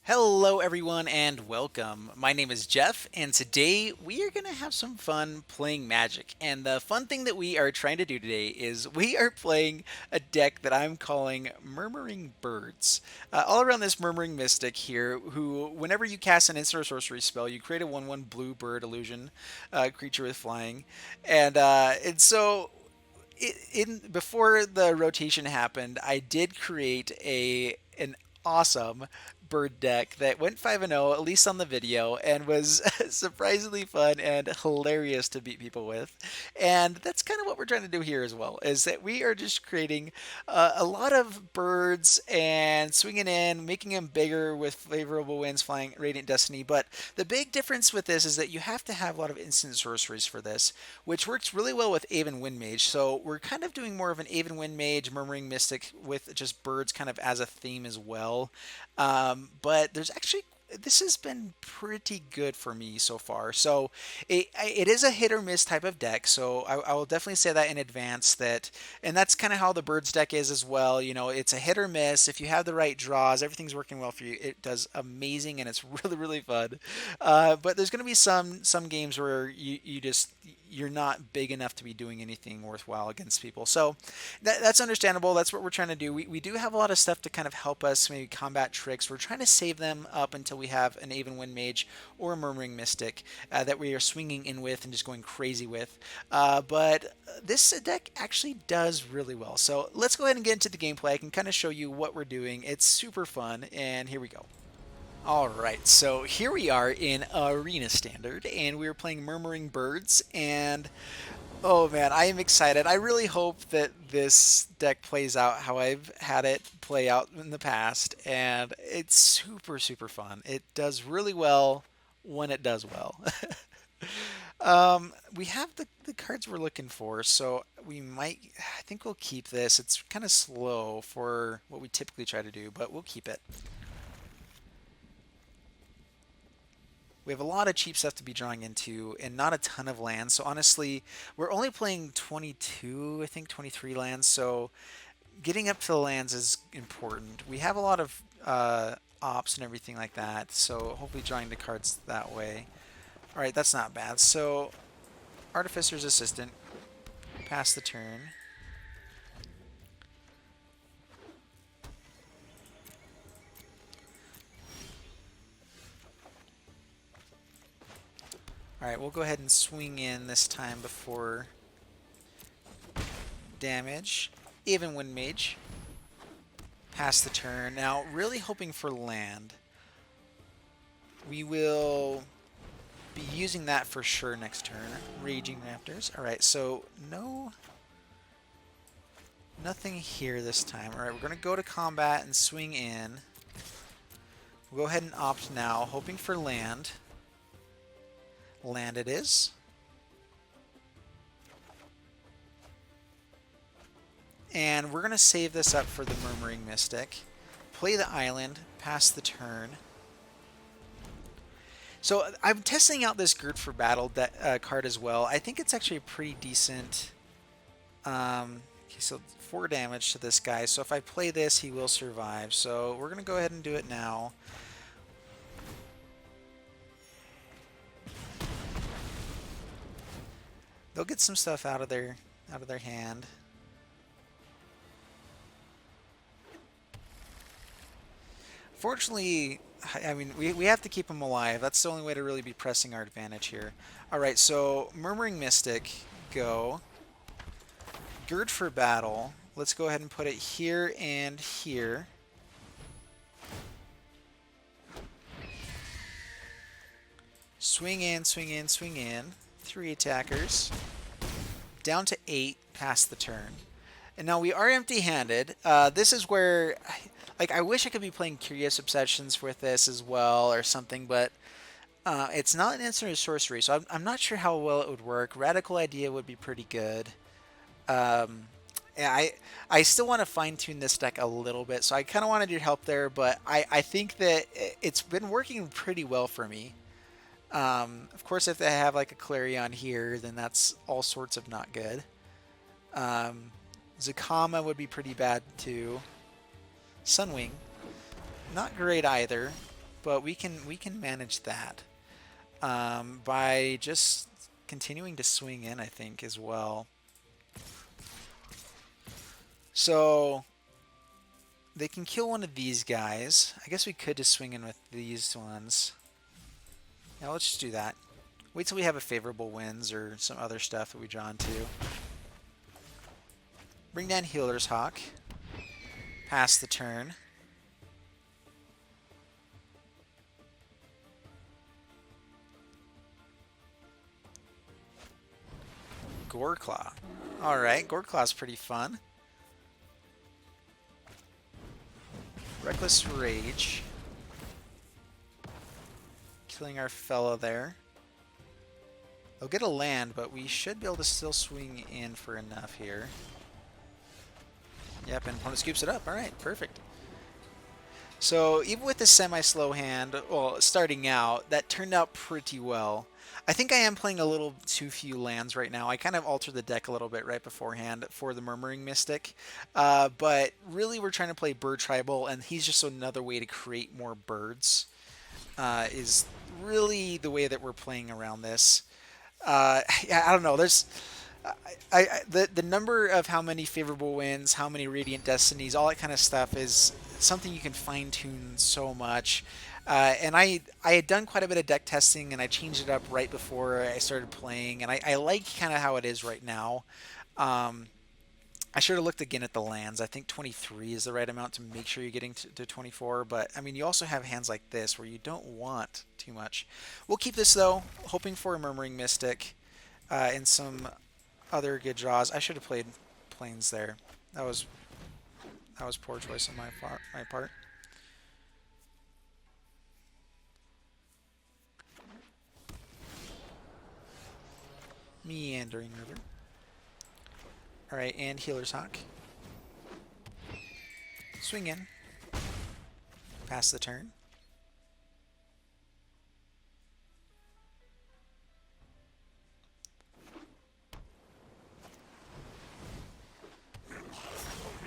Hello, everyone, and welcome. My name is Jeff, and today we are going to have some fun playing Magic. And the fun thing that we are trying to do today is we are playing a deck that I'm calling Murmuring Birds. All around this Murmuring Mystic here, who, whenever you cast an instant or sorcery spell, you create a 1/1 blue bird illusion creature with flying. And so in before the rotation happened, I did create an awesome bird deck that went 5-0, at least on the video, and was surprisingly fun and hilarious to beat people with. And that's kind of what we're trying to do here as well, is that we are just creating a lot of birds and swinging in, making them bigger with favorable winds, flying Radiant Destiny. But the big difference with this is that you have to have a lot of instant sorceries for this, which works really well with Aven Wind Mage. So we're kind of doing more of an Aven Wind Mage, Murmuring Mystic with just birds kind of as a theme as well. But there's actually this has been pretty good for me so far. So it is a hit or miss type of deck. So I will definitely say that in advance that, and that's kind of how the birds deck is as well. You know, it's a hit or miss. If you have the right draws, everything's working well for you. It does amazing, and it's really fun. But there's going to be some games where you're not big enough to be doing anything worthwhile against people. So that's understandable. That's what we're trying to do. We do have a lot of stuff to kind of help us maybe combat tricks. We're trying to save them up until we have an Aven Wind Mage or a Murmuring Mystic that we are swinging in with and just going crazy with. But this deck actually does really well. So let's go ahead and get into the gameplay. I can kind of show you what we're doing. It's super fun, and here we go. All right, so here we are in Arena Standard, and we are playing Murmuring Birds, and oh man, I am excited. I really hope that this deck plays out how I've had it play out in the past, and it's super fun. It does really well when it does well. We have the cards we're looking for, so I think we'll keep this. It's kind of slow for what we typically try to do, but we'll keep it. We have a lot of cheap stuff to be drawing into and not a ton of lands. So honestly, we're only playing 22, I think 23 lands. So getting up to the lands is important. We have a lot of ops and everything like that. So hopefully drawing the cards that way. All right, that's not bad. So Artificer's Assistant, pass the turn. All right, we'll go ahead and swing in this time before damage. Even Wind Mage. Pass the turn. Now, really hoping for land. We will be using that for sure next turn. Raging Raptors. Alright, so nothing here this time. Alright, we're going to go to combat and swing in. We'll go ahead and opt now, hoping for land. Land it is. And we're going to save this up for the Murmuring Mystic. Play the island, pass the turn. So I'm testing out this Gird for Battle card as well. I think it's actually a pretty decent. Okay, so 4 damage to this guy. So if I play this, he will survive. So we're gonna go ahead and do it now. They'll get some stuff out of their hand. Fortunately, I mean, we have to keep him alive. That's the only way to really be pressing our advantage here. Alright, so Murmuring Mystic, go. Gird for Battle. Let's go ahead and put it here and here. Swing in, swing in, swing in. 3 attackers. Down to 8, past the turn. And now we are empty-handed. This is where, I wish I could be playing Curious Obsessions with this as well or something, but it's not an instant or sorcery, so I'm not sure how well it would work. Radical Idea would be pretty good. Yeah, I still want to fine-tune this deck a little bit, so I kind of wanted your help there, but I think that it's been working pretty well for me. Of course, if they have like a Clarion here, then that's all sorts of not good. Zakama would be pretty bad too. Sunwing, not great either, but we can manage that by just continuing to swing in, I think, as well. So they can kill one of these guys. I guess we could just swing in with these ones. Now let's just do that. Wait till we have a favorable winds or some other stuff that we draw into. Bring down Healer's Hawk. Pass the turn. Goreclaw. Alright, Goreclaw's pretty fun. Reckless Rage. Killing our fellow there. They'll get a land, but we should be able to still swing in for enough here. Yep, and opponent scoops it up. Alright, perfect. So even with the semi-slow hand, well, starting out, that turned out pretty well. I think I am playing a little too few lands right now. I kind of altered the deck a little bit right beforehand for the Murmuring Mystic. But really we're trying to play Bird Tribal, and he's just another way to create more birds. Is really the way that we're playing around this. Yeah, I don't know. There's the number of how many favorable winds, how many Radiant Destinies, all that kind of stuff is something you can fine tune so much. And I had done quite a bit of deck testing, and I changed it up right before I started playing, and I like kind of how it is right now. I should have looked again at the lands. I think 23 is the right amount to make sure you're getting to 24. But, I mean, you also have hands like this where you don't want too much. We'll keep this, though, hoping for a Murmuring Mystic and some other good draws. I should have played Plains there. That was poor choice on my part. Meandering River. Alright, and Healer's Hawk. Swing in. Pass the turn.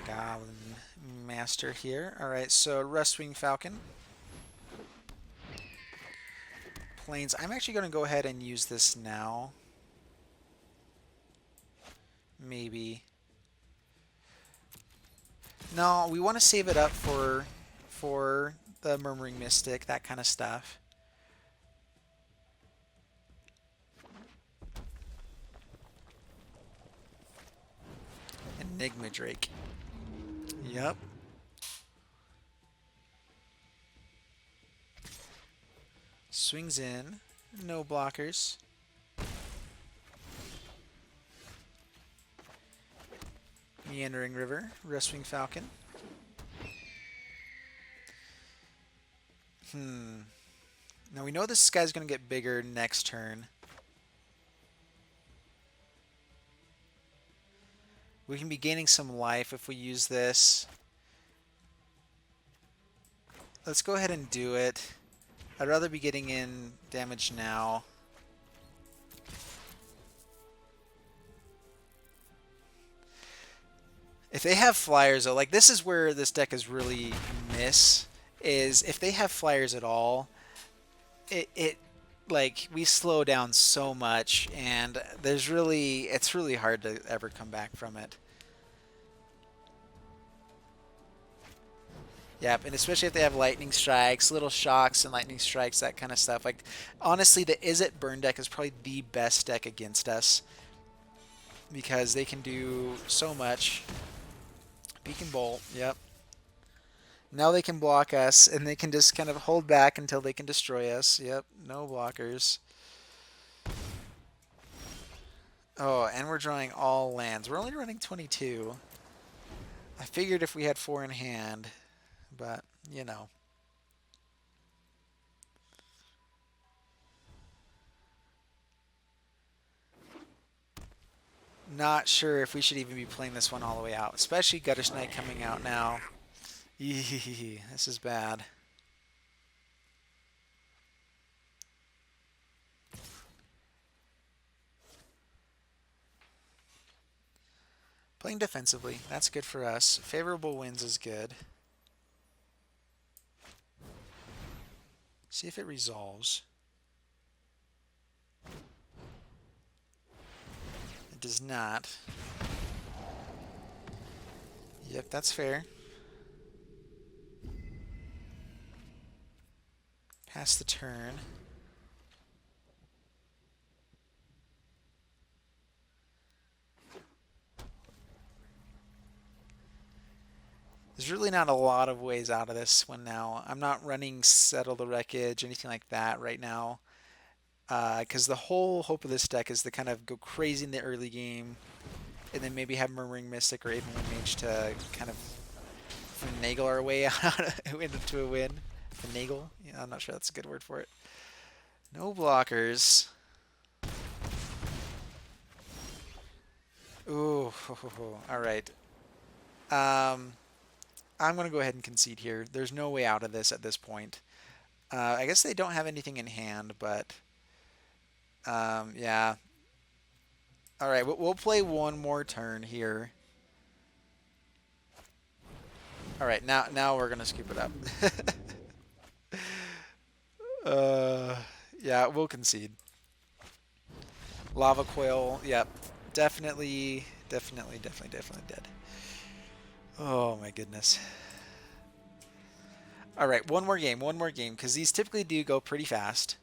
Goblin Master here. Alright, so Rustwing Falcon. Plains. I'm actually going to go ahead and use this now. Maybe. No, we want to save it up for the Murmuring Mystic, that kind of stuff. Enigma Drake. Yep. Swings in. No blockers. Meandering River, Rustwing Falcon. Now we know this guy's going to get bigger next turn. We can be gaining some life if we use this. Let's go ahead and do it. I'd rather be getting in damage now. If they have flyers, though, like this is where this deck is really miss, is if they have flyers at all, it like we slow down so much, and it's really hard to ever come back from it. Yep, and especially if they have lightning strikes, little shocks and lightning strikes, that kind of stuff. Like honestly, the Izzet burn deck is probably the best deck against us because they can do so much. Beacon Bolt, yep. Now they can block us, and they can just kind of hold back until they can destroy us. Yep, no blockers. Oh, and we're drawing all lands. We're only running 22. I figured if we had 4 in hand, but, you know. Not sure if we should even be playing this one all the way out, especially Guttish Knight coming out now. Eee, this is bad. Playing defensively, that's good for us. Favorable wins is good. See if it resolves. It does not. Yep, that's fair. Pass the turn. There's really not a lot of ways out of this one now. I'm not running Settle the Wreckage, anything like that right now. Because the whole hope of this deck is to kind of go crazy in the early game, and then maybe have Murmuring Mystic or even Mage to kind of finagle our way out into a win. Finagle? Yeah, I'm not sure that's a good word for it. No blockers. Ooh, all right. I'm going to go ahead and concede here. There's no way out of this at this point. I guess they don't have anything in hand, but yeah. All right, we'll play one more turn here. All right, now we're gonna scoop it up. Yeah, we'll concede. Lava Coil, yep, definitely dead. Oh my goodness. All right, one more game, because these typically do go pretty fast.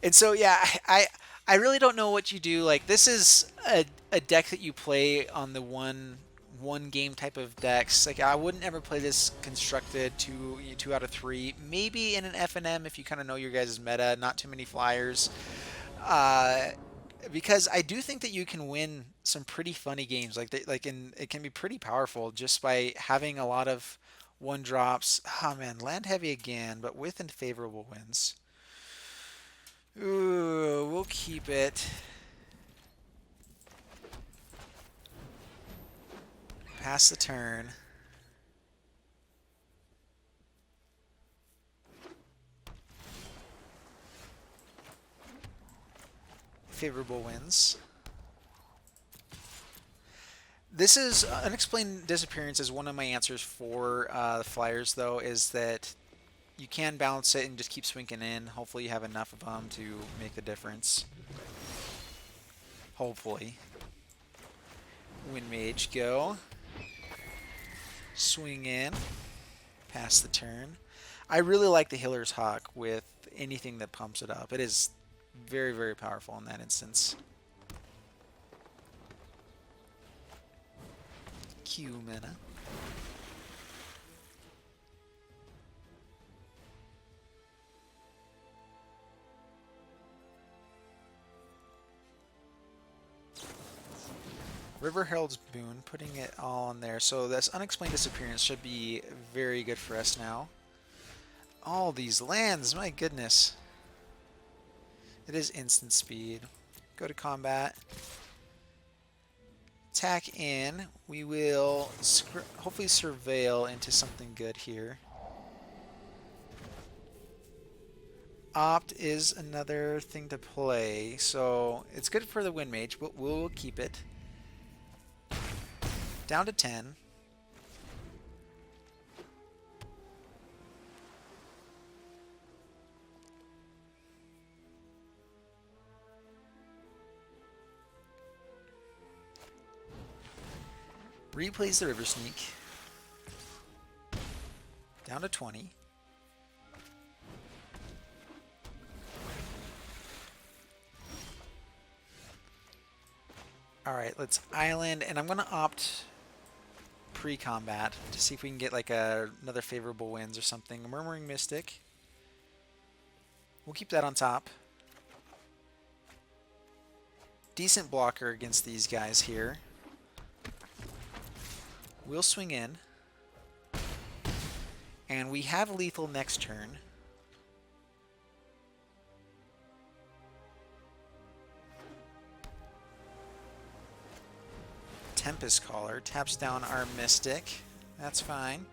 And so, yeah, I really don't know what you do. Like, this is a deck that you play on the one game type of decks. Like, I wouldn't ever play this constructed two out of three. Maybe in an FNM if you kind of know your guys' meta. Not too many flyers. Because I do think that you can win some pretty funny games. It can be pretty powerful just by having a lot of one drops. Oh man, land heavy again, but with unfavorable wins. Ooh, we'll keep it. Pass the turn. Favorable wins. This is Unexplained Disappearance is one of my answers for the Flyers, though, is that you can balance it and just keep swinging in. Hopefully you have enough of them to make the difference. Hopefully. Win Mage, go. Swing in. Pass the turn. I really like the Healer's Hawk with anything that pumps it up. It is very, very powerful in that instance. Q mana. River Herald's Boon, putting it all on there. So this Unexplained Disappearance should be very good for us now. All these lands, my goodness. It is instant speed. Go to combat. Attack in. We will hopefully surveil into something good here. Opt is another thing to play, so it's good for the Wind Mage, but we'll keep it. Down to 10. Replays the River Sneak. Down to 20. Alright, let's island, and I'm going to opt pre-combat to see if we can get like another favorable wins or something. Murmuring Mystic. We'll keep that on top. Decent blocker against these guys here. We'll swing in. And we have lethal next turn. Tempest Caller taps down our Mystic. That's fine.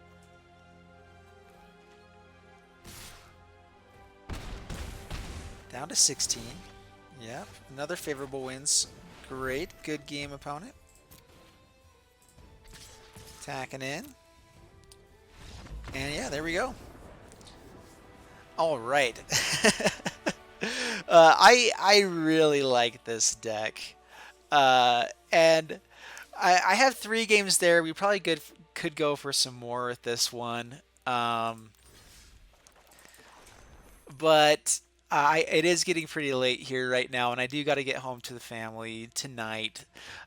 Down to 16. Yep, another favorable wins. Great, good game, opponent. Tacking in. And yeah, there we go. All right. I really like this deck. And I have 3 games there. We probably could go for some more with this one. But it is getting pretty late here right now, and I do got to get home to the family tonight.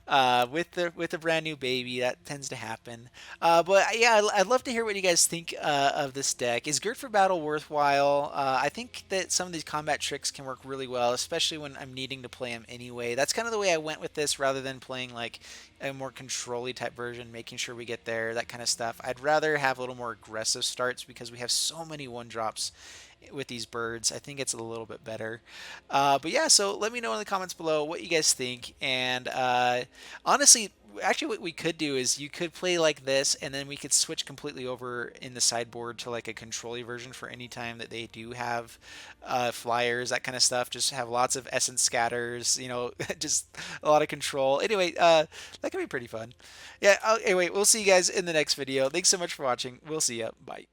With a brand new baby, that tends to happen. But yeah, I'd love to hear what you guys think of this deck. Is Gird for Battle worthwhile? I think that some of these combat tricks can work really well, especially when I'm needing to play them anyway. That's kind of the way I went with this, rather than playing like a more control-y type version, making sure we get there, that kind of stuff. I'd rather have a little more aggressive starts because we have so many one drops with these birds. I think it's a little bit better. But yeah, so let me know in the comments below what you guys think. And honestly, actually what we could do is you could play like this, and then we could switch completely over in the sideboard to like a control-y version for any time that they do have flyers, that kind of stuff. Just have lots of essence scatters, you know, just a lot of control. Anyway, that could be pretty fun. Yeah, anyway, we'll see you guys in the next video. Thanks so much for watching. We'll see ya. Bye.